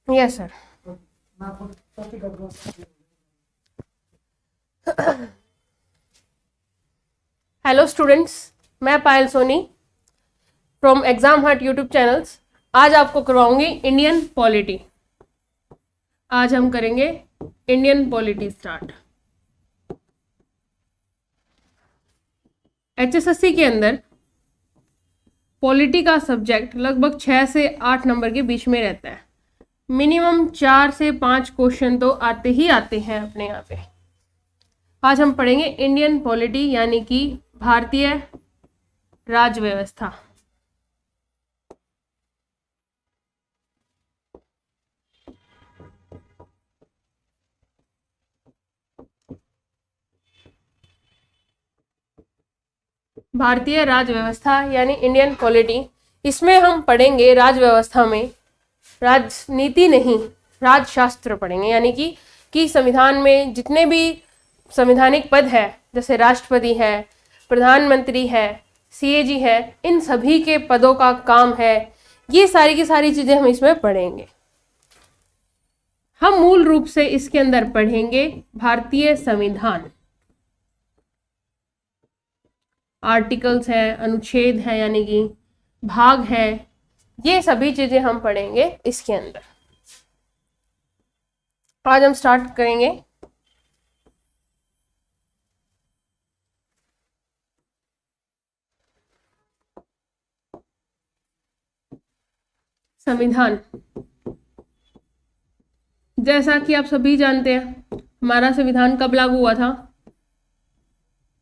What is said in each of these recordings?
Yes sir. Hello students, मैं पायल Soni from exam हट YouTube channels. आज आपको करवाऊंगी इंडियन पॉलिटी। आज हम करेंगे इंडियन पॉलिटी स्टार्ट। एचएसएससी के अंदर पॉलिटी का सब्जेक्ट लगभग 6 से 8 नंबर के बीच में रहता है। मिनिमम 4 से 5 क्वेश्चन तो आते ही आते हैं अपने यहाँ पे। आज हम पढ़ेंगे इंडियन पॉलिटी यानी कि भारतीय राज व्यवस्था। भारतीय राज व्यवस्था यानी इंडियन पॉलिटी। इसमें हम पढ़ेंगे राज व्यवस्था में राजनीति नहीं, राजशास्त्र पढ़ेंगे, यानी कि संविधान में जितने भी संवैधानिक पद है, जैसे राष्ट्रपति है, प्रधानमंत्री है, सीएजी है, इन सभी के पदों का काम है। ये सारी की सारी चीजें हम इसमें पढ़ेंगे। हम मूल रूप से इसके अंदर पढ़ेंगे भारतीय संविधान, आर्टिकल्स है, अनुच्छेद है, यानी कि भाग है, ये सभी चीजें हम पढ़ेंगे इसके अंदर। आज हम स्टार्ट करेंगे। संविधान, जैसा कि आप सभी जानते हैं, हमारा संविधान कब लागू हुआ था?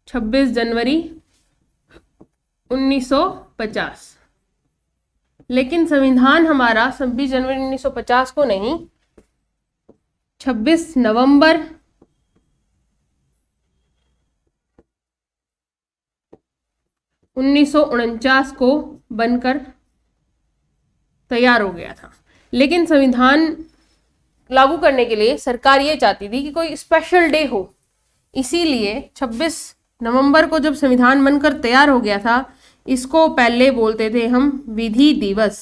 26 जनवरी 1950। लेकिन संविधान हमारा 26 जनवरी 1950 को नहीं, 26 नवंबर 1949 को बनकर तैयार हो गया था। लेकिन संविधान लागू करने के लिए सरकार ये चाहती थी कि कोई स्पेशल डे हो, इसीलिए 26 नवंबर को जब संविधान बनकर तैयार हो गया था, इसको पहले बोलते थे हम विधि दिवस,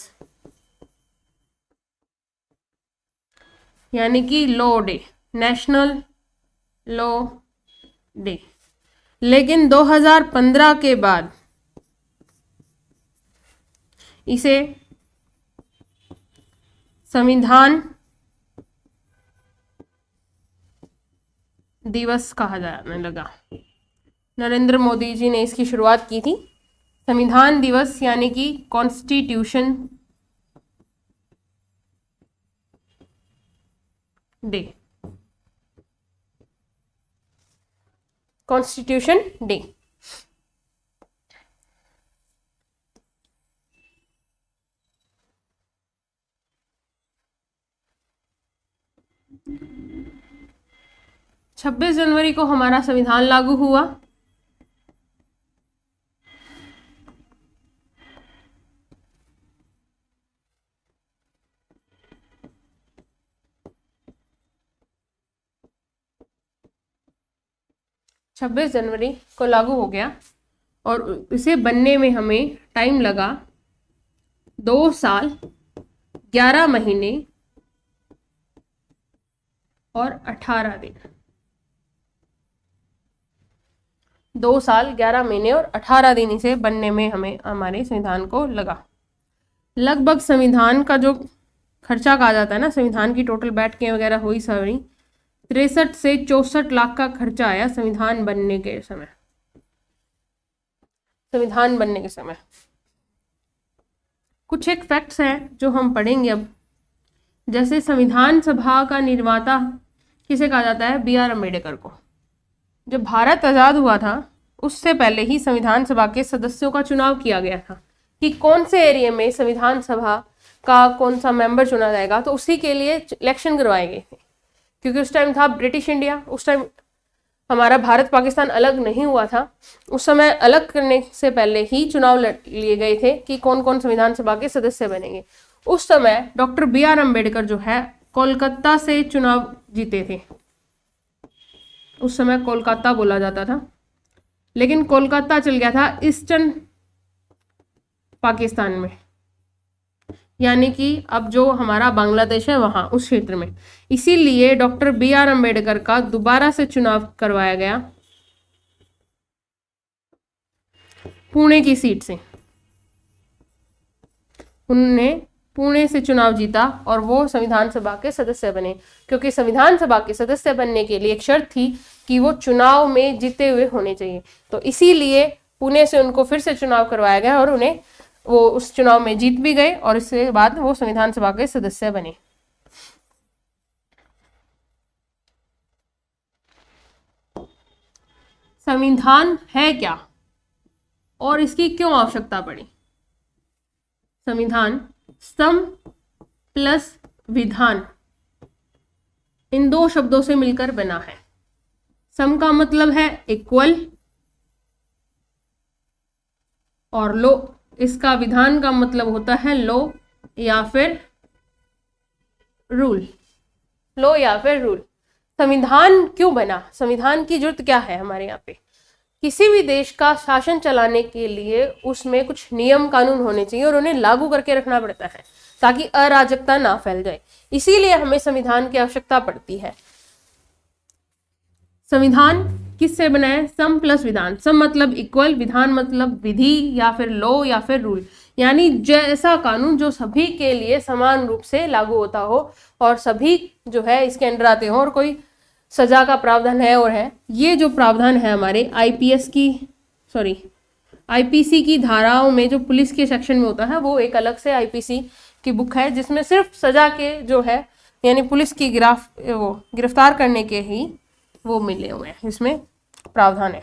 यानी कि law day, national law day. लेकिन 2015 के बाद इसे संविधान दिवस कहा जाने लगा। नरेंद्र मोदी जी ने इसकी शुरुआत की थी। संविधान दिवस यानी कि कॉन्स्टिट्यूशन डे, कॉन्स्टिट्यूशन डे। छब्बीस जनवरी को हमारा संविधान लागू हुआ। छब्बीस जनवरी को लागू हो गया और इसे बनने में हमें टाइम लगा 2 साल 11 महीने और 18 दिन। 2 साल 11 महीने और 18 दिन इसे बनने में हमें हमारे संविधान को लगा। लगभग संविधान का जो खर्चा कहा जाता है ना, संविधान की टोटल बैठकें वगैरह हुई सारी, 63 से 64 लाख का खर्चा आया संविधान बनने के समय। संविधान बनने के समय कुछ एक फैक्ट्स हैं जो हम पढ़ेंगे अब। जैसे संविधान सभा का निर्माता किसे कहा जाता है? B.R. अम्बेडकर को। जब भारत आजाद हुआ था उससे पहले ही संविधान सभा के सदस्यों का चुनाव किया गया था कि कौन से एरिया में संविधान सभा का कौन सा मेंबर चुना जाएगा, तो उसी के लिए इलेक्शन करवाए गए थे। क्योंकि उस टाइम था ब्रिटिश इंडिया, उस टाइम हमारा भारत पाकिस्तान अलग नहीं हुआ था। उस समय अलग करने से पहले ही चुनाव लिए गए थे कि कौन कौन संविधान सभा के सदस्य बनेंगे। उस समय डॉक्टर B.R. अम्बेडकर जो है कोलकाता से चुनाव जीते थे। उस समय कोलकाता बोला जाता था, लेकिन कोलकाता चल गया था ईस्टर्न पाकिस्तान में। यानी कि अब जो हमारा बांग्लादेश है वहां उस क्षेत्र में। इसीलिए डॉक्टर बी आर अम्बेडकर का दोबारा से चुनाव करवाया गया पुणे की सीट से। उन्होंने पुणे से चुनाव जीता और वो संविधान सभा के सदस्य बने, क्योंकि संविधान सभा के सदस्य बनने के लिए एक शर्त थी कि वो चुनाव में जीते हुए होने चाहिए। तो इसीलिए पुणे से उनको फिर से चुनाव करवाया गया और उन्हें वो उस चुनाव में जीत भी गए और इसके बाद वो संविधान सभा के सदस्य बने। संविधान है क्या और इसकी क्यों आवश्यकता पड़ी? संविधान सम प्लस विधान इन दो शब्दों से मिलकर बना है। सम का मतलब है इक्वल और लो, इसका विधान का मतलब होता है लो या फिर रूल। लो या फिर रूल। संविधान क्यों बना? संविधान की जरूरत क्या है हमारे यहाँ पे? किसी भी देश का शासन चलाने के लिए उसमें कुछ नियम कानून होने चाहिए और उन्हें लागू करके रखना पड़ता है ताकि अराजकता ना फैल जाए। इसीलिए हमें संविधान की आवश्यकता पड़ती है। संविधान किससे बना है? सम प्लस विधान। सम मतलब इक्वल, विधान मतलब विधि या फिर लॉ या फिर रूल, यानी जैसा कानून जो सभी के लिए समान रूप से लागू होता हो और सभी जो है इसके अंडर आते हो और कोई सजा का प्रावधान है और है। ये जो प्रावधान है हमारे आईपीसी की धाराओं में जो पुलिस के सेक्शन में होता है वो एक अलग से आईपीसी की बुक है जिसमें सिर्फ सजा के जो है यानी पुलिस की गिरफ्तार करने के ही वो मिले हुए हैं, इसमें प्रावधान है।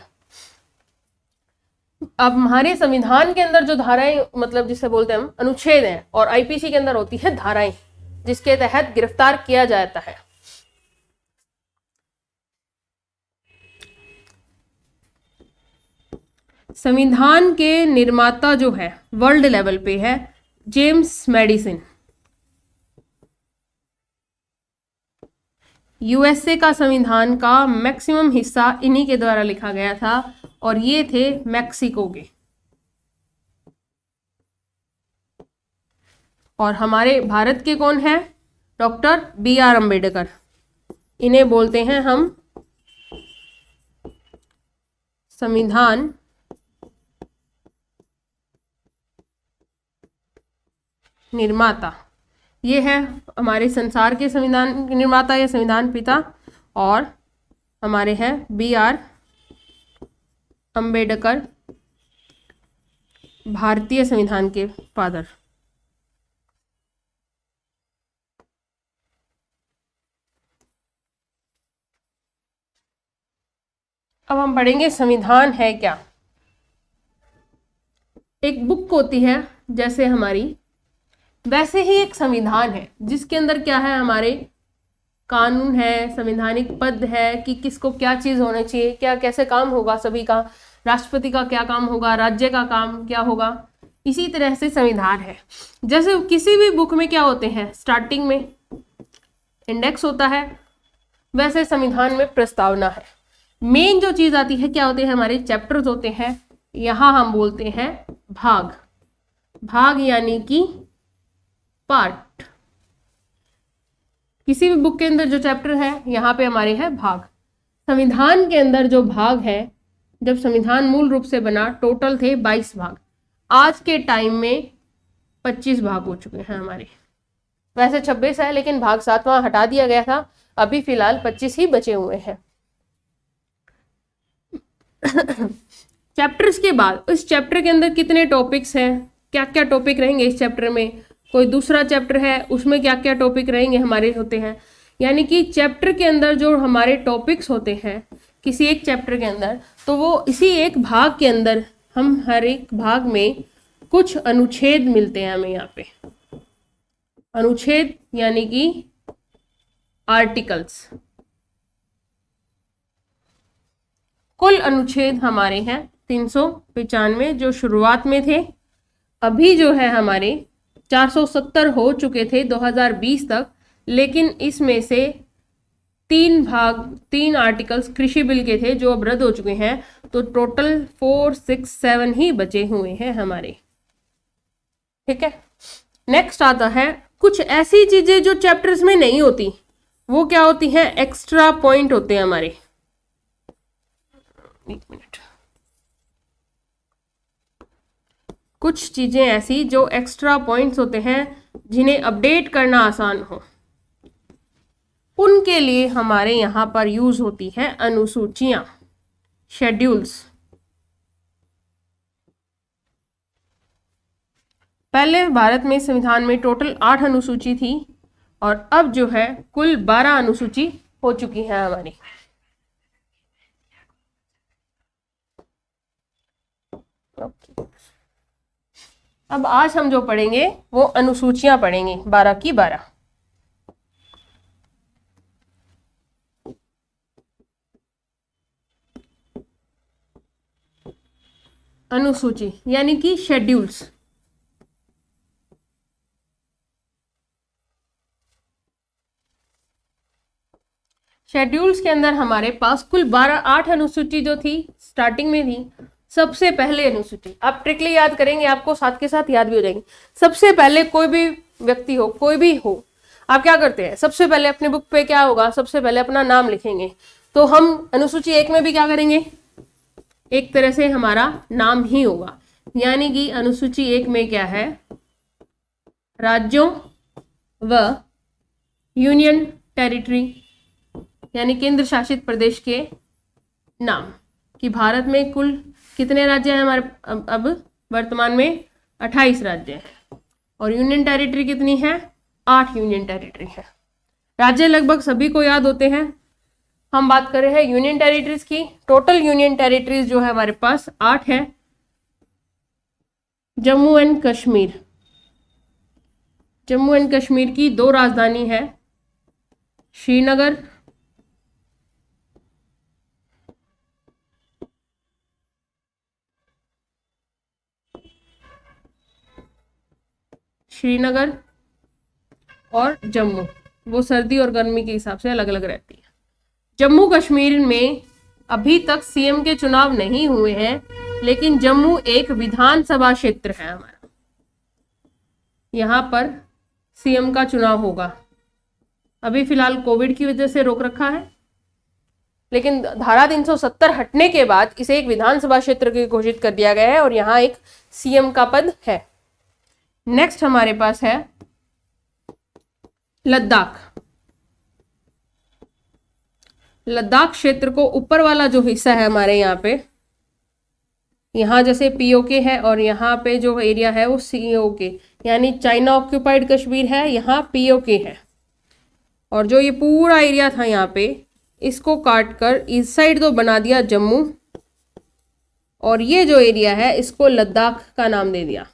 अब हमारे संविधान के अंदर जो धाराएं मतलब जिसे बोलते हैं हम अनुच्छेद हैं और आईपीसी के अंदर होती है धाराएं जिसके तहत गिरफ्तार किया जाता है। संविधान के निर्माता जो है वर्ल्ड लेवल पे है जेम्स मैडिसन। यूएसए का संविधान का मैक्सिमम हिस्सा इन्हीं के द्वारा लिखा गया था और ये थे मैक्सिको के। और हमारे भारत के कौन है? Doctor B R Ambedkar. इन्हें बोलते हैं हम संविधान निर्माता। ये है हमारे संसार के संविधान निर्माता या संविधान पिता और हमारे हैं बी आर अम्बेडकर, भारतीय संविधान के फादर। अब हम पढ़ेंगे संविधान है क्या। एक बुक होती है जैसे हमारी, वैसे ही एक संविधान है जिसके अंदर क्या है, हमारे कानून है, संवैधानिक पद है कि किसको क्या चीज होना चाहिए, क्या कैसे काम होगा सभी का, राष्ट्रपति का क्या काम होगा, राज्य का काम क्या होगा। इसी तरह से संविधान है। जैसे किसी भी बुक में क्या होते हैं, स्टार्टिंग में इंडेक्स होता है, वैसे संविधान में प्रस्तावना है। मेन जो चीज आती है क्या होते हैं, हमारे चैप्टर्स होते हैं। यहां हम बोलते हैं भाग। भाग यानी कि पार्ट। किसी भी बुक के अंदर जो चैप्टर है यहाँ पे हमारे है भाग। संविधान के अंदर जो भाग है, जब संविधान मूल रूप से बना टोटल थे 22 भाग। आज के टाइम में 25 भाग हो चुके हैं हमारे। वैसे 26 है लेकिन भाग 7वां हटा दिया गया था, अभी फिलहाल 25 ही बचे हुए हैं। चैप्टर्स के बाद इस चैप्टर के अंदर कितने टॉपिक्स हैं, क्या क्या टॉपिक रहेंगे इस चैप्टर में, कोई दूसरा चैप्टर है उसमें क्या क्या टॉपिक रहेंगे हमारे होते हैं। यानी कि चैप्टर के अंदर जो हमारे टॉपिक्स होते हैं किसी एक चैप्टर के अंदर, तो वो इसी एक भाग के अंदर हम हर एक भाग में कुछ अनुच्छेद मिलते हैं हमें यहाँ पे। अनुच्छेद यानी कि आर्टिकल्स। कुल अनुच्छेद हमारे हैं 395 जो शुरुआत में थे। अभी जो है हमारे 470 हो चुके थे 2020 तक, लेकिन इसमें से 3 आर्टिकल्स कृषि बिल के थे जो अब रद्द हो चुके हैं, तो टोटल 4, 6, 7 ही बचे हुए हैं हमारे। ठीक है, नेक्स्ट आता है कुछ ऐसी चीजें जो चैप्टर्स में नहीं होती, वो क्या होती हैं, एक्स्ट्रा पॉइंट होते हैं हमारे। एक मिनट, कुछ चीजें ऐसी जो एक्स्ट्रा पॉइंट्स होते हैं जिन्हें अपडेट करना आसान हो, उनके लिए हमारे यहाँ पर यूज होती है अनुसूचियां, शेड्यूल्स। पहले भारत में संविधान में टोटल 8 अनुसूची थी और अब जो है कुल 12 अनुसूची हो चुकी है हमारी। अब आज हम जो पढ़ेंगे वो अनुसूचियां पढ़ेंगे, 12 की 12। अनुसूची यानी कि शेड्यूल्स। शेड्यूल्स के अंदर हमारे पास कुल 8 अनुसूची जो थी स्टार्टिंग में थी। सबसे पहले अनुसूची, आप ट्रिकली याद करेंगे, आपको साथ के साथ याद भी हो जाएंगी। सबसे पहले कोई भी व्यक्ति हो, कोई भी हो, आप क्या करते हैं, सबसे पहले अपनी बुक पे क्या होगा, सबसे पहले अपना नाम लिखेंगे। तो हम अनुसूची 1 में भी क्या करेंगे, एक तरह से हमारा नाम ही होगा। यानी कि अनुसूची 1 में क्या है, राज्यों व यूनियन टेरिटरी यानी केंद्र शासित प्रदेश के नाम, कि भारत में कुल कितने राज्य हैं हमारे, अब वर्तमान में 28 राज्य हैं और यूनियन टेरिटरी कितनी है, 8 यूनियन टेरिटरी है। राज्य लगभग सभी को याद होते हैं। हम बात कर रहे हैं यूनियन टेरिटरीज की। टोटल यूनियन टेरिटरीज जो है हमारे पास 8 है। जम्मू एंड कश्मीर, जम्मू एंड कश्मीर की 2 राजधानी है, श्रीनगर और जम्मू। वो सर्दी और गर्मी के हिसाब से अलग अलग रहती है। जम्मू कश्मीर में अभी तक सीएम के चुनाव नहीं हुए हैं, लेकिन जम्मू एक विधानसभा क्षेत्र है हमारा, यहाँ पर सीएम का चुनाव होगा। अभी फिलहाल कोविड की वजह से रोक रखा है, लेकिन धारा 370 हटने के बाद इसे एक विधानसभा क्षेत्र की घोषित कर दिया गया है और यहाँ एक सीएम का पद है। नेक्स्ट हमारे पास है लद्दाख। लद्दाख क्षेत्र को ऊपर वाला जो हिस्सा है हमारे यहाँ पे, यहाँ जैसे पीओके है और यहाँ पे जो एरिया है वो सीओके यानी चाइना ऑक्यूपाइड कश्मीर है, यहाँ पीओके है। और जो ये पूरा एरिया था यहाँ पे, इसको काट कर इस साइड तो बना दिया जम्मू, और ये जो एरिया है इसको लद्दाख का नाम दे दिया।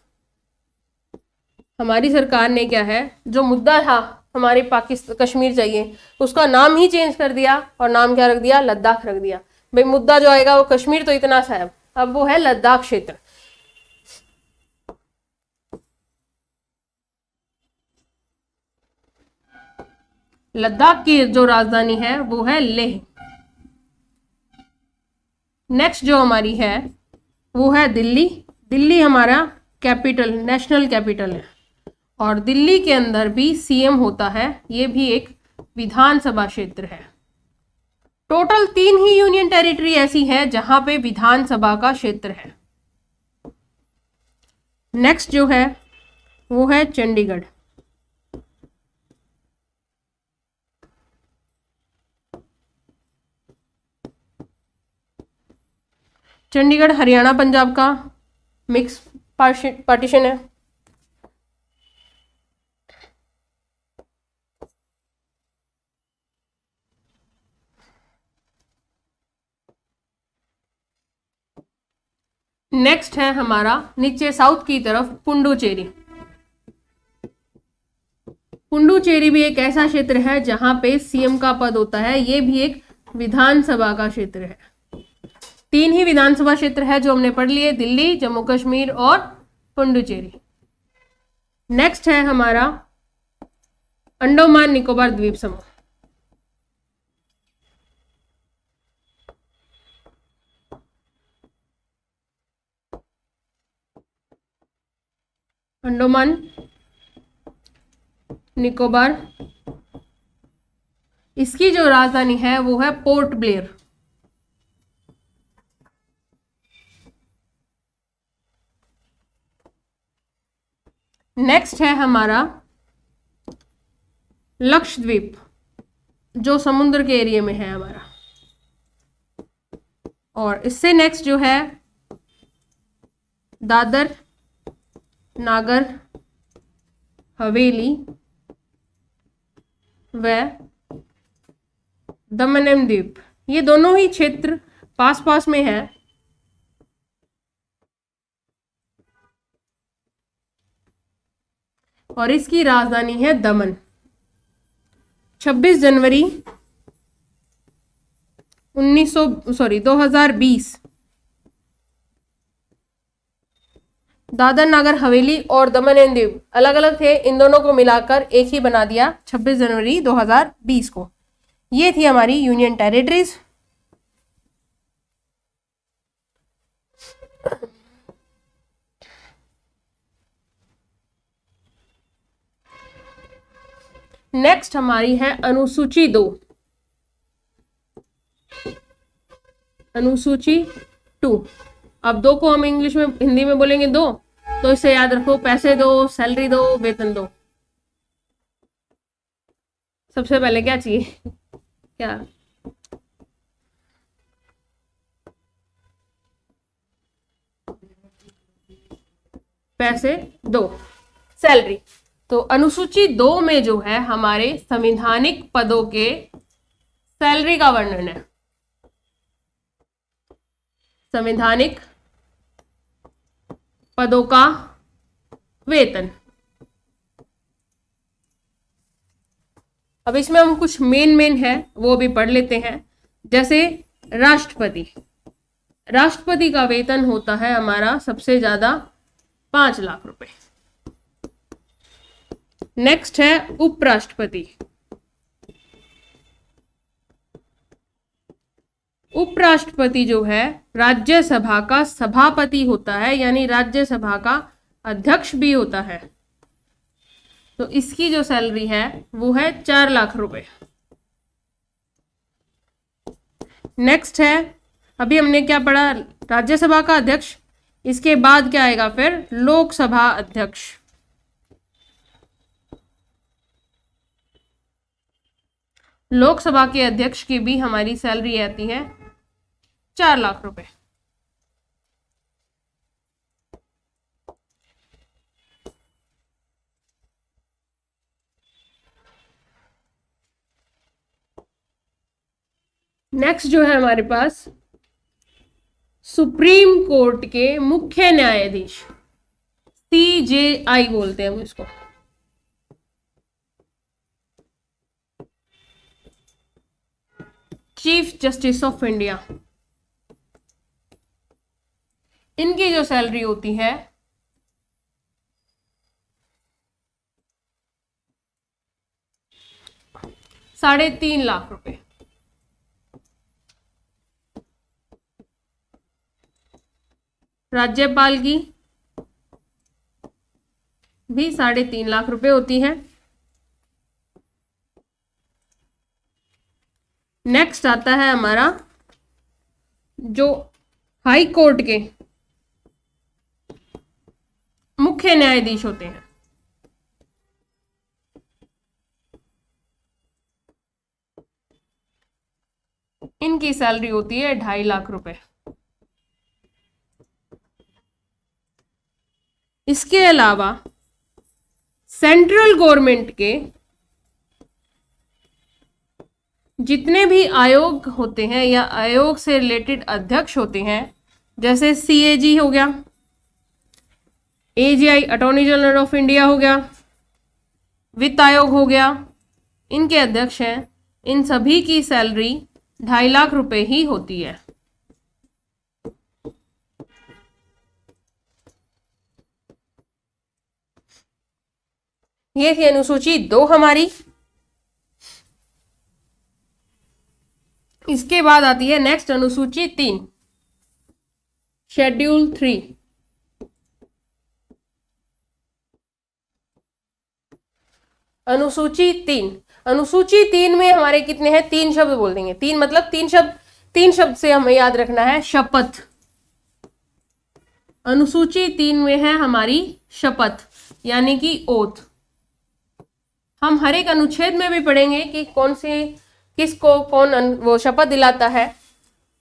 हमारी सरकार ने क्या है, जो मुद्दा था हमारे पाकिस्तान कश्मीर चाहिए, उसका नाम ही चेंज कर दिया और नाम क्या रख दिया, लद्दाख रख दिया। भाई मुद्दा जो आएगा वो कश्मीर तो इतना सा है, अब वो है लद्दाख क्षेत्र। लद्दाख की जो राजधानी है वो है लेह। नेक्स्ट जो हमारी है वो है दिल्ली। दिल्ली हमारा कैपिटल, नेशनल कैपिटल है, और दिल्ली के अंदर भी सीएम होता है। ये भी एक विधानसभा क्षेत्र है। टोटल 3 ही यूनियन टेरिटरी ऐसी है जहां पे विधानसभा का क्षेत्र है। नेक्स्ट जो है वो है चंडीगढ़। चंडीगढ़ हरियाणा पंजाब का मिक्स पार्टीशन है। नेक्स्ट है हमारा नीचे साउथ की तरफ पुडुचेरी। पुडुचेरी भी एक ऐसा क्षेत्र है जहां पे सीएम का पद होता है। ये भी एक विधानसभा का क्षेत्र है। 3 ही विधानसभा क्षेत्र है जो हमने पढ़ लिए, दिल्ली, जम्मू कश्मीर और पुडुचेरी। नेक्स्ट है हमारा अंडमान निकोबार द्वीप समूह। अंडमान निकोबार। इसकी जो राजधानी है वो है पोर्ट ब्लेयर। नेक्स्ट है हमारा लक्षद्वीप, जो समुद्र के एरिया में है हमारा। और इससे नेक्स्ट जो है दादर नागर हवेली व दमन एवं दीव। ये दोनों ही क्षेत्र पास पास में है। और इसकी राजधानी है दमन। 26 जनवरी 2020 दादर नागर हवेली और दमन एंड दीव अलग अलग थे, इन दोनों को मिलाकर एक ही बना दिया 26 जनवरी 2020 को। ये थी हमारी यूनियन टेरिटरीज। नेक्स्ट हमारी है अनुसूची 2। अनुसूची 2। अब 2 को हम इंग्लिश में हिंदी में बोलेंगे 2, तो इसे याद रखो, पैसे दो, सैलरी दो, वेतन दो। सबसे पहले क्या चाहिए? क्या? पैसे दो, सैलरी। तो अनुसूची 2 में जो है हमारे संवैधानिक पदों के सैलरी का वर्णन है। संवैधानिक पदों का वेतन। अब इसमें हम कुछ मेन है वो भी पढ़ लेते हैं। जैसे राष्ट्रपति। राष्ट्रपति का वेतन होता है हमारा सबसे ज्यादा 5 लाख रुपए। नेक्स्ट है उपराष्ट्रपति। उपराष्ट्रपति जो है राज्यसभा का सभापति होता है, यानी राज्यसभा का अध्यक्ष भी होता है। तो इसकी जो सैलरी है वो है 4 लाख रुपए। नेक्स्ट है, अभी हमने क्या पढ़ा? राज्यसभा का अध्यक्ष। इसके बाद क्या आएगा फिर? लोकसभा अध्यक्ष। लोकसभा के अध्यक्ष की भी हमारी सैलरी आती है 4 लाख रुपए। नेक्स्ट जो है हमारे पास सुप्रीम कोर्ट के मुख्य न्यायाधीश, CJI बोलते हैं हम इसको। Chief justice of India. इनकी जो सैलरी होती है 3.5 लाख रुपए। राज्यपाल की भी 3.5 लाख रुपए होती है। नेक्स्ट आता है हमारा जो हाई कोर्ट के मुख्य न्यायाधीश होते हैं। इनकी सैलरी होती है 2.5 लाख रुपए। इसके अलावा सेंट्रल गवर्नमेंट के जितने भी आयोग होते हैं या आयोग से रिलेटेड अध्यक्ष होते हैं, जैसे CAG हो गया, AGI attorney general of India हो गया, वित्त आयोग हो गया, इनके अध्यक्ष हैं, इन सभी की सैलरी 2.5 लाख रुपए ही होती है। ये थी अनुसूची 2 हमारी। इसके बाद आती है नेक्स्ट अनुसूची 3, शेड्यूल 3। अनुसूची 3, अनुसूची 3 में हमारे कितने हैं, 3 शब्द बोल देंगे। 3 मतलब 3 शब्द, 3 शब्द से हमें याद रखना है शपथ। अनुसूची 3 में है हमारी शपथ, यानी कि ओथ। हम हर एक अनुच्छेद में भी पढ़ेंगे कि कौन से, किसको कौन वो शपथ दिलाता है।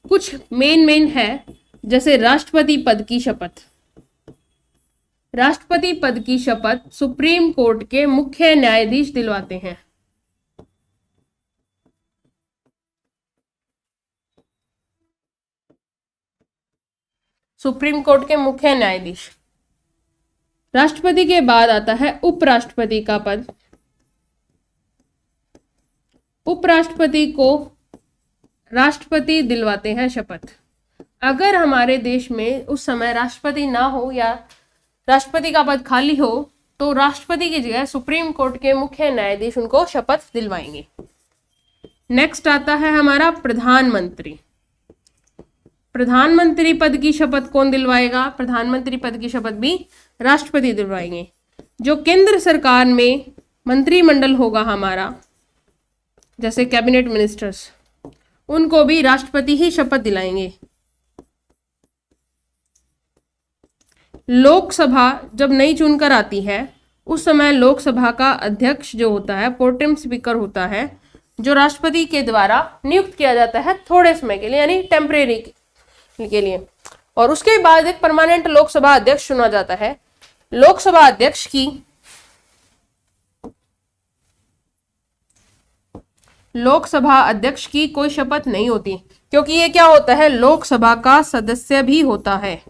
कुछ मेन है, जैसे राष्ट्रपति पद की शपथ। राष्ट्रपति पद की शपथ सुप्रीम कोर्ट के मुख्य न्यायाधीश दिलवाते हैं। सुप्रीम कोर्ट के मुख्य न्यायाधीश। राष्ट्रपति के बाद आता है उपराष्ट्रपति का पद। उपराष्ट्रपति को राष्ट्रपति दिलवाते हैं शपथ। अगर हमारे देश में उस समय राष्ट्रपति ना हो या राष्ट्रपति का पद खाली हो, तो राष्ट्रपति की जगह सुप्रीम कोर्ट के मुख्य न्यायाधीश उनको शपथ दिलवाएंगे। नेक्स्ट आता है हमारा प्रधानमंत्री। प्रधानमंत्री पद की शपथ कौन दिलवाएगा? प्रधानमंत्री पद की शपथ भी राष्ट्रपति दिलवाएंगे। जो केंद्र सरकार में मंत्रिमंडल होगा हमारा, जैसे कैबिनेट मिनिस्टर्स, उनको भी राष्ट्रपति ही शपथ दिलाएंगे। लोकसभा जब नई चुनकर आती है, उस समय लोकसभा का अध्यक्ष जो होता है, प्रोटेम स्पीकर होता है, जो राष्ट्रपति के द्वारा नियुक्त किया जाता है थोड़े समय के लिए, यानी टेम्परेरी के लिए, और उसके बाद एक परमानेंट लोकसभा अध्यक्ष चुना जाता है। लोकसभा अध्यक्ष की कोई शपथ नहीं होती, क्योंकि ये क्या होता है, लोकसभा का सदस्य भी होता है।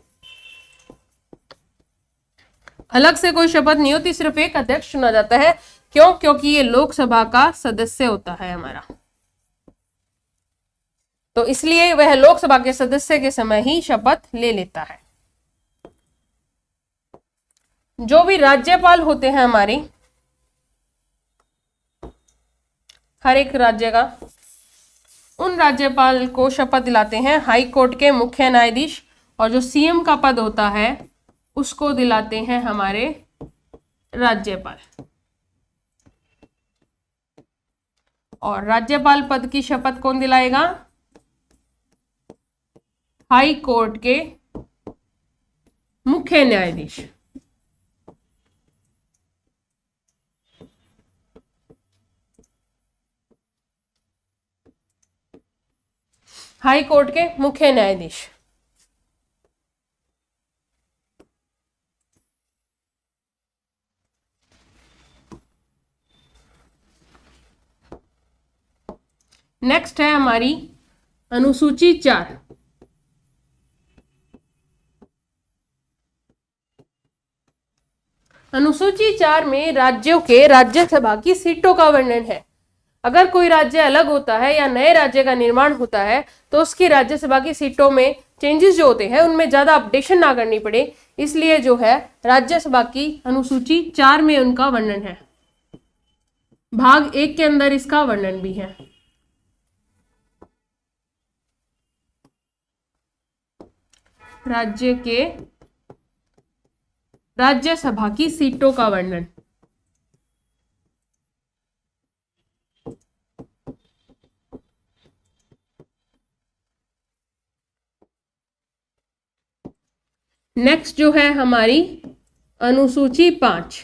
अलग से कोई शपथ नहीं होती, सिर्फ एक अध्यक्ष चुना जाता है। क्यों? क्योंकि ये लोकसभा का सदस्य होता है हमारा, तो इसलिए वह लोकसभा के सदस्य के समय ही शपथ ले लेता है। जो भी राज्यपाल होते हैं हमारे, हर एक राज्य का, उन राज्यपाल को शपथ दिलाते हैं हाई कोर्ट के मुख्य न्यायाधीश, और जो सीएम का पद होता है उसको दिलाते हैं हमारे राज्यपाल। और राज्यपाल पद की शपथ कौन दिलाएगा? हाई कोर्ट के मुख्य न्यायाधीश। हाई कोर्ट के मुख्य न्यायाधीश। नेक्स्ट है हमारी अनुसूची 4। अनुसूची 4 में राज्यों के राज्यसभा की सीटों का वर्णन है। अगर कोई राज्य अलग होता है या नए राज्य का निर्माण होता है, तो उसकी राज्यसभा की सीटों में चेंजेस जो होते हैं उनमें ज्यादा अपडेशन ना करनी पड़े, इसलिए जो है राज्यसभा की अनुसूची 4 में उनका वर्णन है। भाग 1 के अंदर इसका वर्णन भी है। राज्य के राज्यसभा की सीटों का वर्णन। नेक्स्ट जो है हमारी अनुसूची 5।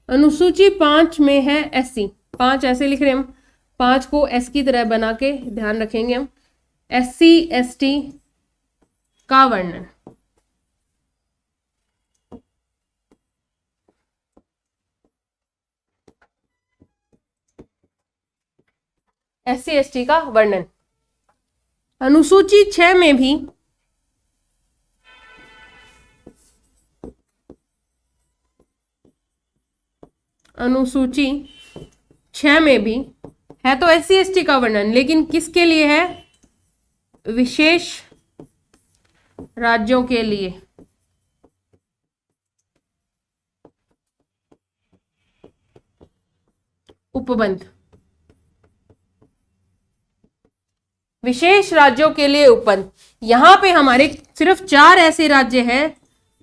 अनुसूची 5 में है एससी। 5 ऐसे लिख रहे हैं हम, 5 को एस की तरह बना के ध्यान रखेंगे हम। एससी एसटी का वर्णन। एससी एसटी का वर्णन। अनुसूची 6 में भी अनुसूची 6 में भी है तो एससी एसटी का वर्णन, लेकिन किसके लिए है? विशेष राज्यों के लिए। उपबंध। विशेष राज्यों के लिए उपबंध। यहां पे हमारे सिर्फ 4 ऐसे राज्य हैं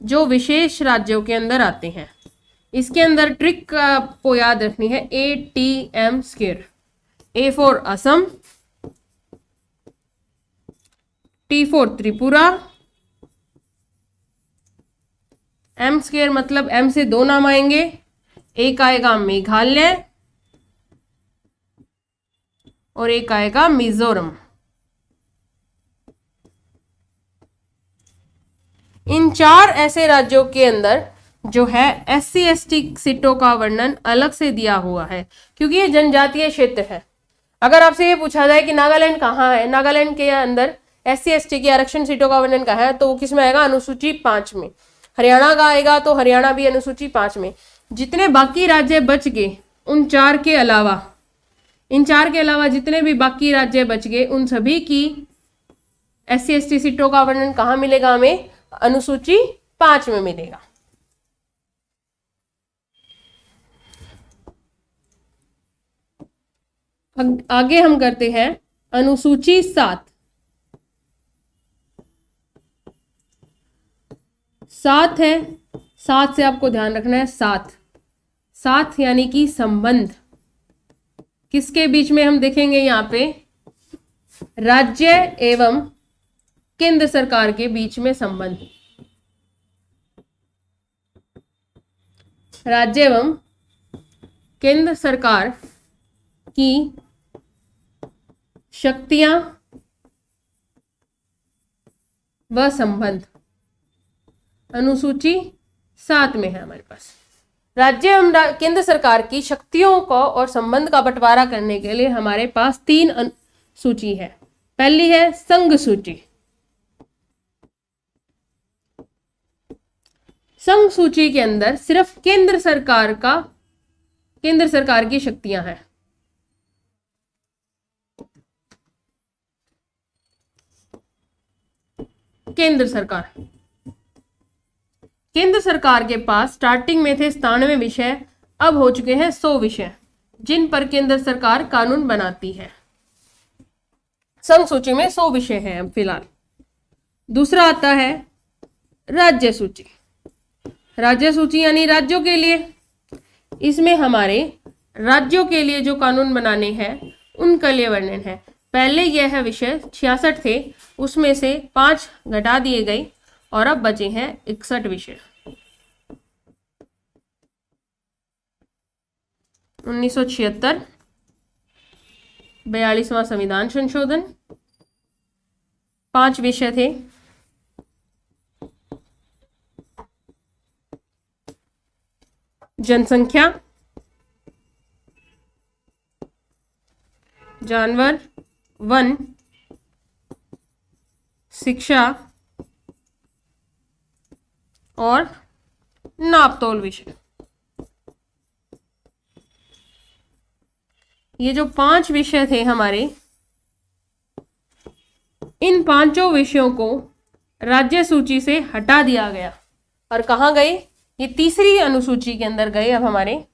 जो विशेष राज्यों के अंदर आते हैं। इसके अंदर ट्रिक आपको याद रखनी है, ATM square. A for Assam, T for Tripura, M square मतलब M से 2 नाम आएंगे, एक आएगा मेघालय और एक आएगा मिजोरम। इन 4 ऐसे राज्यों के अंदर जो है SC ST सीटों का वर्णन अलग से दिया हुआ है, क्योंकि ये जनजातीय क्षेत्र है। अगर आपसे ये पूछा जाए कि नागालैंड कहाँ है, नागालैंड के अंदर SC ST की आरक्षण सीटों का वर्णन कहाँ है, तो वो किस में आएगा, अनुसूची 5 में। हरियाणा का आएगा तो हरियाणा भी अनुसूची 5 में। जितने बाकी राज्य बच गए उन 4 के अलावा, इन 4 के अलावा जितने भी बाकी राज्य बच गए उन सभी की SC ST सीटों का वर्णन कहाँ मिलेगा हमें, अनुसूची 5 में मिलेगा। आगे हम करते हैं अनुसूची 7। 7 है, 7 से आपको ध्यान रखना है, 7 यानी कि संबंध। किसके बीच में हम देखेंगे यहाँ पे, राज्य एवं केंद्र सरकार के बीच में संबंध। राज्य एवं केंद्र सरकार की शक्तियां व संबंध अनुसूची 7 में है हमारे पास। राज्य एवं केंद्र सरकार की शक्तियों को और संबंध का बंटवारा करने के लिए हमारे पास 3 सूची है। पहली है संघ सूची। संघ सूची के अंदर सिर्फ केंद्र सरकार की शक्तियां हैं। केंद्र सरकार के पास स्टार्टिंग में थे 97 विषय, अब हो चुके हैं 100 विषय जिन पर केंद्र सरकार कानून बनाती है। संघ सूची में 100 विषय हैं अब फिलहाल। दूसरा आता है राज्य सूची। राज्य सूची यानी राज्यों के लिए, इसमें हमारे राज्यों के लिए जो कानून बनाने हैं उनका लिए वर्णन है। पहले यह है विषय 66 थे, उसमें से 5 घटा दिए गए और अब बचे हैं 61 विषय। 1976 42वां संविधान संशोधन, 5 विषय थे। जनसंख्या, जानवर, वन, शिक्षा और नापतोल विषय। ये जो 5 विषय थे हमारे, इन 5 विषयों को राज्य सूची से हटा दिया गया और कहाँ गए, ये तीसरी अनुसूची के अंदर गए। अब हमारे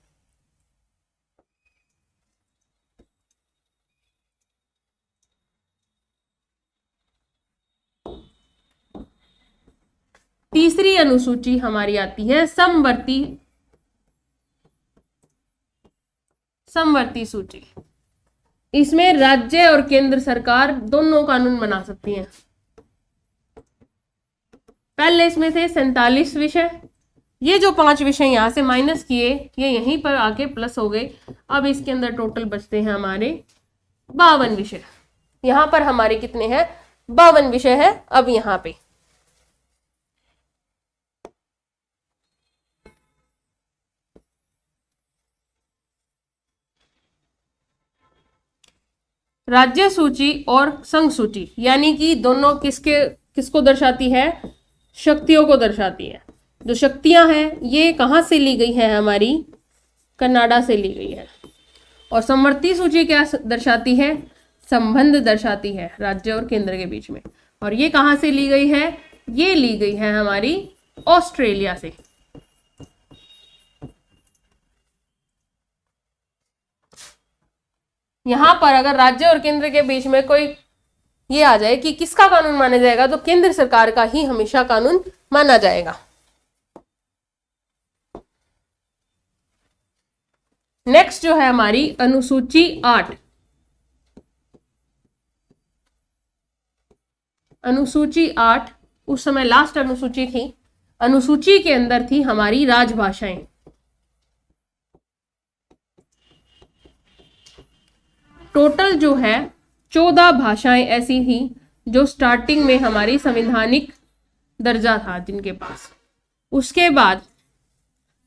तीसरी अनुसूची हमारी आती है समवर्ती सूची। इसमें राज्य और केंद्र सरकार दोनों कानून बना सकती हैं। पहले इसमें थे 47 विषय, ये जो 5 विषय यहां से माइनस किए ये यहीं पर आके प्लस हो गए। अब इसके अंदर टोटल बचते हैं हमारे 52 विषय। यहां पर हमारे कितने हैं, 52 विषय है। अब यहां पे राज्य सूची और संघ सूची यानी कि दोनों किसको दर्शाती है, शक्तियों को दर्शाती है। जो शक्तियां हैं ये कहाँ से ली गई है, हमारी कनाडा से ली गई है। और समवर्ती सूची क्या दर्शाती है, संबंध दर्शाती है राज्य और केंद्र के बीच में। और ये कहाँ से ली गई है, ये ली गई है हमारी ऑस्ट्रेलिया से। यहां पर अगर राज्य और केंद्र के बीच में कोई ये आ जाए कि किसका कानून माना जाएगा, तो केंद्र सरकार का ही हमेशा कानून माना जाएगा। नेक्स्ट जो है हमारी अनुसूची 8। अनुसूची 8 उस समय लास्ट अनुसूची थी। अनुसूची के अंदर थी हमारी राजभाषाएं। टोटल जो है 14 भाषाएं ऐसी थी जो स्टार्टिंग में हमारी संवैधानिक दर्जा था जिनके पास। उसके बाद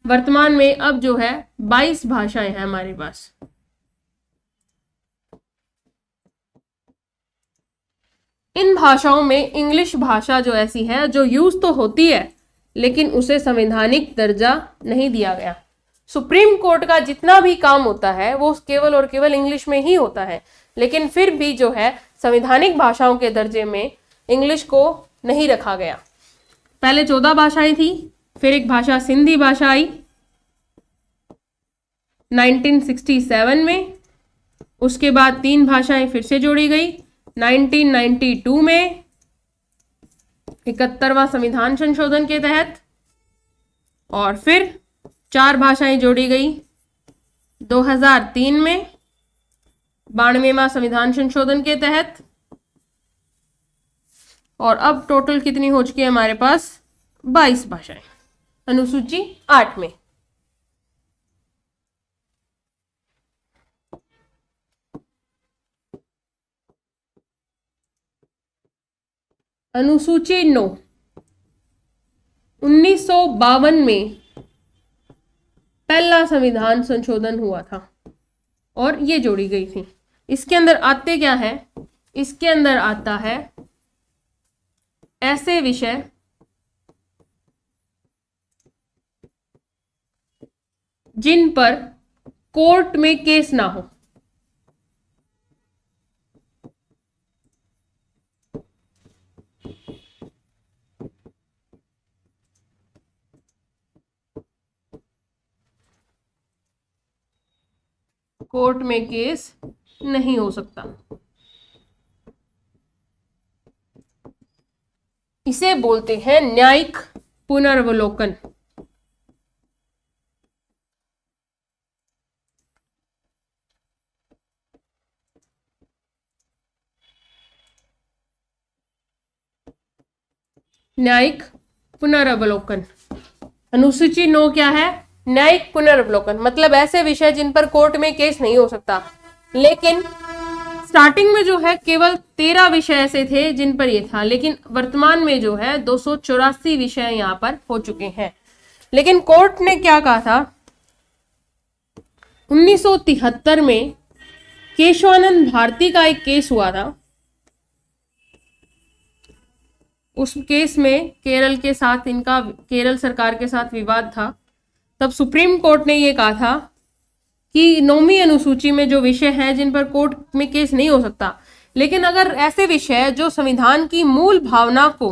वर्तमान में अब जो है 22 भाषाएं हैं हमारे पास। इन भाषाओं में इंग्लिश भाषा जो ऐसी है जो यूज तो होती है लेकिन उसे संवैधानिक दर्जा नहीं दिया गया। सुप्रीम कोर्ट का जितना भी काम होता है वो केवल और केवल इंग्लिश में ही होता है, लेकिन फिर भी जो है संवैधानिक भाषाओं के दर्जे में इंग्लिश को नहीं रखा गया। पहले 14 भाषाएं थी, फिर एक भाषा सिंधी भाषा आई 1967 में। उसके बाद 3 भाषाएं फिर से जोड़ी गई 1992 में 71वां संविधान संशोधन के तहत, और फिर 4 भाषाएं जोड़ी गई 2003 में 92वां संविधान संशोधन के तहत। और अब टोटल कितनी हो चुकी है हमारे पास? 22 भाषाएं अनुसूची 8 में। अनुसूची 9 1952 में पहला संविधान संशोधन हुआ था और ये जोड़ी गई थी। इसके अंदर आते क्या है? इसके अंदर आता है ऐसे विषय जिन पर कोर्ट में केस ना हो। कोर्ट में केस नहीं हो सकता। इसे बोलते हैं न्यायिक पुनर्वलोकन। न्यायिक पुनर्वलोकन। अनुसूची 9 क्या है? न्यायिक पुनर्वलोकन, मतलब ऐसे विषय जिन पर कोर्ट में केस नहीं हो सकता। लेकिन स्टार्टिंग में जो है केवल 13 विषय ऐसे थे जिन पर ये था, लेकिन वर्तमान में जो है 284 विषय यहाँ पर हो चुके हैं। लेकिन कोर्ट ने क्या कहा था? 1973 में केशवानंद भारती का एक केस हुआ था। उस केस में केरल के साथ इनका केरल सरकार के साथ विवाद था। तब सुप्रीम कोर्ट ने ये कहा था कि 9वीं अनुसूची में जो विषय हैं जिन पर कोर्ट में केस नहीं हो सकता, लेकिन अगर ऐसे विषय जो संविधान की मूल भावना को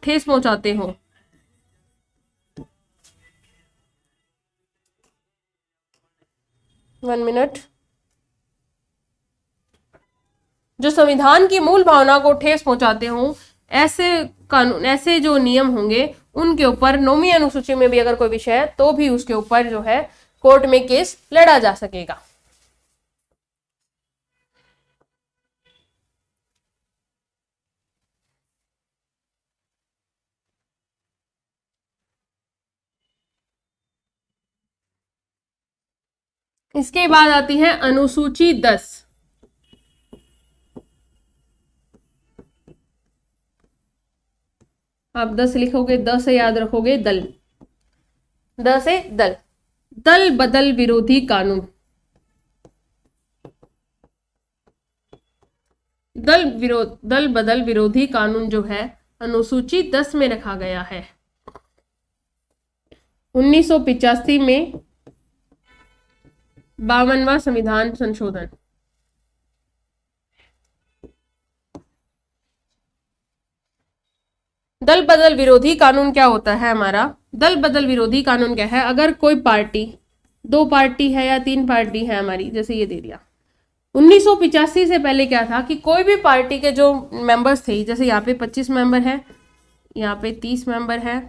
ठेस पहुंचाते हो, जो संविधान की मूल भावना को ठेस पहुंचाते हो, ऐसे कानून, ऐसे जो नियम होंगे उनके ऊपर 9वीं अनुसूची में भी अगर कोई विषय है तो भी उसके ऊपर जो है कोर्ट में केस लड़ा जा सकेगा। इसके बाद आती है अनुसूची 10। आप 10 लिखोगे, 10 से याद रखोगे दल, 10 से दल, दल बदल विरोधी कानून। दल बदल विरोधी कानून जो है अनुसूची 10 में रखा गया है। 1985 में 52वां संविधान संशोधन। दल बदल विरोधी कानून क्या होता है हमारा? दल बदल विरोधी कानून क्या है? अगर कोई पार्टी, 2 पार्टी है या 3 पार्टी है हमारी, जैसे ये दे दिया। 1985 से पहले क्या था कि कोई भी पार्टी के जो मेंबर्स थे, जैसे यहाँ पे 25 मेंबर है, यहाँ पे 30 मेंबर है,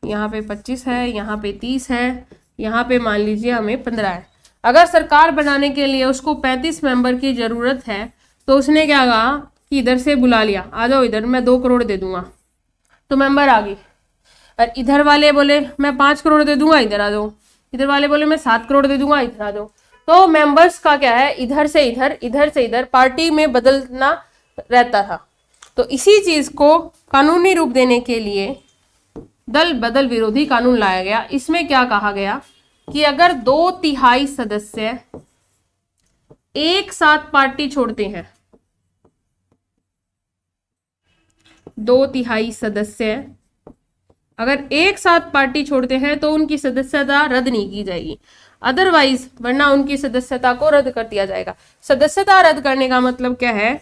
यहाँ पे 25 है, यहाँ पे 30 है, यहाँ पे मान लीजिए हमें 15 है। अगर सरकार बनाने के लिए उसको 35 मेंबर की जरूरत है तो उसने क्या कहा कि इधर से बुला लिया, आ जाओ इधर, मैं 2 करोड़ दे दूंगा, तो मेंबर आ गई। और इधर वाले बोले मैं 5 करोड़ दे दूंगा, इधर आ जाओ। इधर वाले बोले मैं 7 करोड़ दे दूंगा, इधर आ जाओ। तो मेंबर्स का क्या है, इधर से इधर, इधर से इधर पार्टी में बदलना रहता था। तो इसी चीज को कानूनी रूप देने के लिए दल बदल विरोधी कानून लाया गया। इसमें क्या कहा गया कि अगर 2/3 सदस्य एक साथ पार्टी छोड़ते हैं, 2/3 सदस्य अगर एक साथ पार्टी छोड़ते हैं तो उनकी सदस्यता रद्द नहीं की जाएगी, अदरवाइज वरना उनकी सदस्यता को रद्द कर दिया जाएगा। सदस्यता रद्द करने का मतलब क्या है,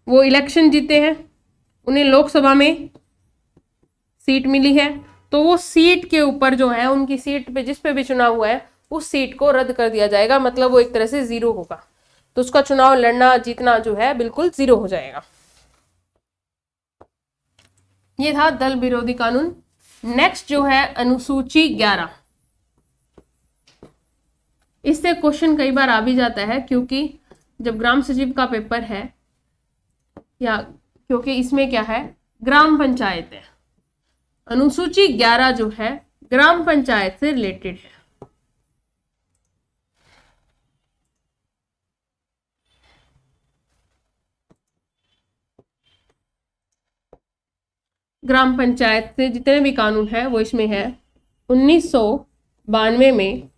वो इलेक्शन जीते हैं, उन्हें लोकसभा में सीट मिली है, तो वो सीट के ऊपर जो है, उनकी सीट पे जिस पे भी चुनाव हुआ है उस सीट को रद्द कर दिया जाएगा। मतलब वो एक तरह से 0 होगा, तो उसका चुनाव लड़ना जीतना जो है बिल्कुल 0 हो जाएगा। ये था दल विरोधी कानून। नेक्स्ट जो है अनुसूची 11। इससे क्वेश्चन कई बार आ भी जाता है, क्योंकि जब ग्राम सचिव का पेपर है, या क्योंकि इसमें क्या है, ग्राम पंचायत है। अनुसूची 11 जो है ग्राम पंचायत से रिलेटेड है। ग्राम पंचायत से जितने भी कानून है वो इसमें है। 1992 में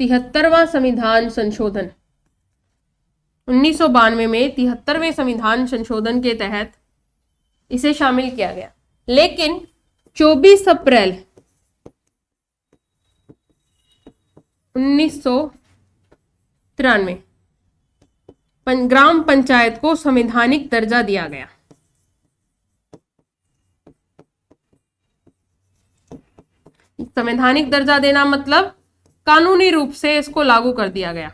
73वां संविधान संशोधन, 1992 में 73वें संविधान संशोधन के तहत इसे शामिल किया गया। लेकिन 24 अप्रैल 1993 ग्राम पंचायत को संवैधानिक दर्जा दिया गया। संवैधानिक दर्जा देना मतलब कानूनी रूप से इसको लागू कर दिया गया।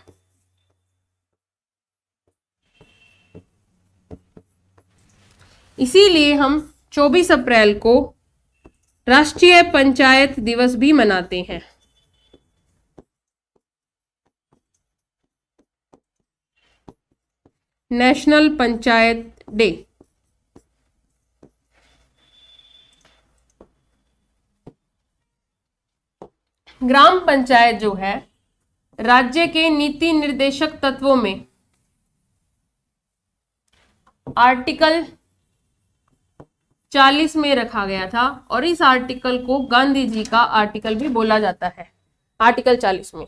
इसीलिए हम 24 अप्रैल को राष्ट्रीय पंचायत दिवस भी मनाते हैं। National panchayat day. ग्राम पंचायत जो है राज्य के नीति निर्देशक तत्वों में आर्टिकल 40 में रखा गया था, और इस आर्टिकल को गांधी जी का आर्टिकल भी बोला जाता है, आर्टिकल 40 में।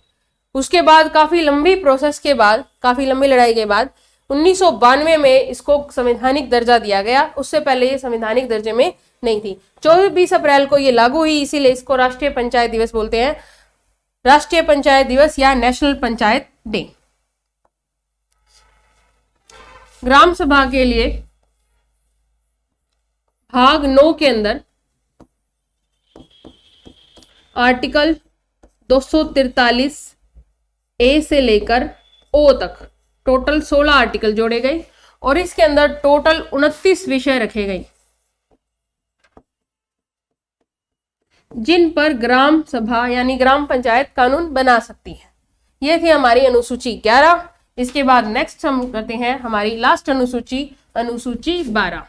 उसके बाद काफी लंबी प्रोसेस के बाद, काफी लंबी लड़ाई के बाद 1992 में इसको संवैधानिक दर्जा दिया गया। उससे पहले ये संवैधानिक दर्जे में नहीं थी। 24 अप्रैल को ये लागू हुई, इसीलिए इसको राष्ट्रीय पंचायत दिवस बोलते हैं, राष्ट्रीय पंचायत दिवस या नेशनल पंचायत डे। ग्राम सभा के लिए भाग 9 के अंदर आर्टिकल 243 ए से लेकर ओ तक टोटल 16 आर्टिकल जोड़े गए, और इसके अंदर टोटल 29 विषय रखे गए जिन पर ग्राम सभा यानी ग्राम पंचायत कानून बना सकती है। यह थी हमारी अनुसूची 11। इसके बाद नेक्स्ट हम करते हैं हमारी लास्ट अनुसूची, अनुसूची 12।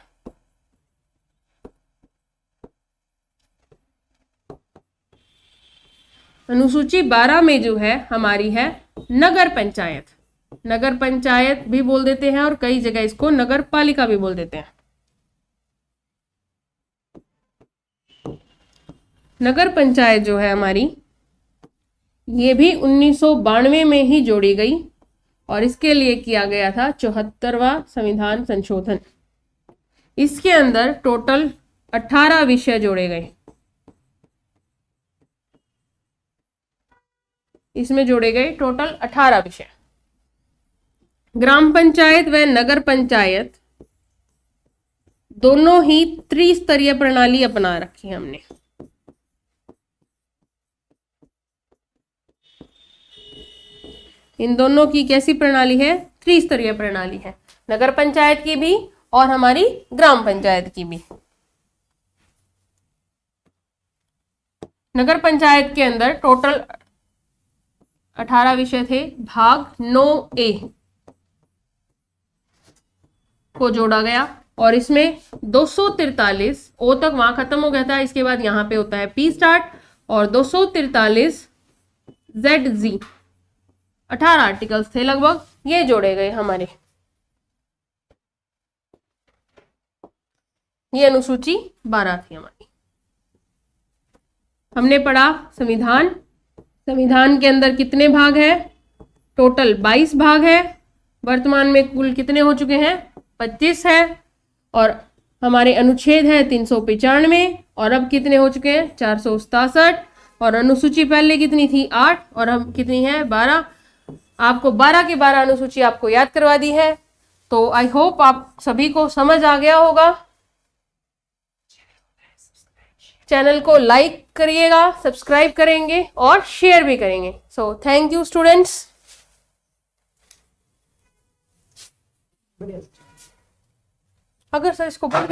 अनुसूची 12 में जो है हमारी है नगर पंचायत। नगर पंचायत भी बोल देते हैं और कई जगह इसको नगर पालिका भी बोल देते हैं। नगर पंचायत जो है हमारी, ये भी 1992 में ही जोड़ी गई, और इसके लिए किया गया था 74वां संविधान संशोधन। इसके अंदर टोटल 18 विषय जोड़े गए। इसमें जोड़े गए टोटल 18 विषय। ग्राम पंचायत व नगर पंचायत दोनों ही त्रिस्तरीय प्रणाली अपना रखी है हमने। इन दोनों की कैसी प्रणाली है? त्रिस्तरीय प्रणाली है, नगर पंचायत की भी और हमारी ग्राम पंचायत की भी। नगर पंचायत के अंदर टोटल 18 विषय थे। भाग 9A को जोड़ा गया और इसमें 243 ओ तक वहां खत्म हो गया था, इसके बाद यहाँ पे होता है पी स्टार्ट, और 243 ZZ 18 आर्टिकल्स थे लगभग, ये जोड़े गए हमारे। ये अनुसूची 12 थी हमारी। हमने पढ़ा संविधान। संविधान के अंदर कितने भाग है? टोटल 22 भाग है। वर्तमान में कुल कितने हो चुके हैं? 25 है। और हमारे अनुच्छेद है 395 और अब कितने हो चुके हैं? 467। और अनुसूची पहले कितनी थी? 8 और हम कितनी है? 12। आपको 12 की 12 अनुसूची आपको याद करवा दी है। तो आई होप आप सभी को समझ आ गया होगा। चैनल को लाइक करिएगा, सब्सक्राइब करेंगे और शेयर भी करेंगे। So thank you students. अगर सर इसको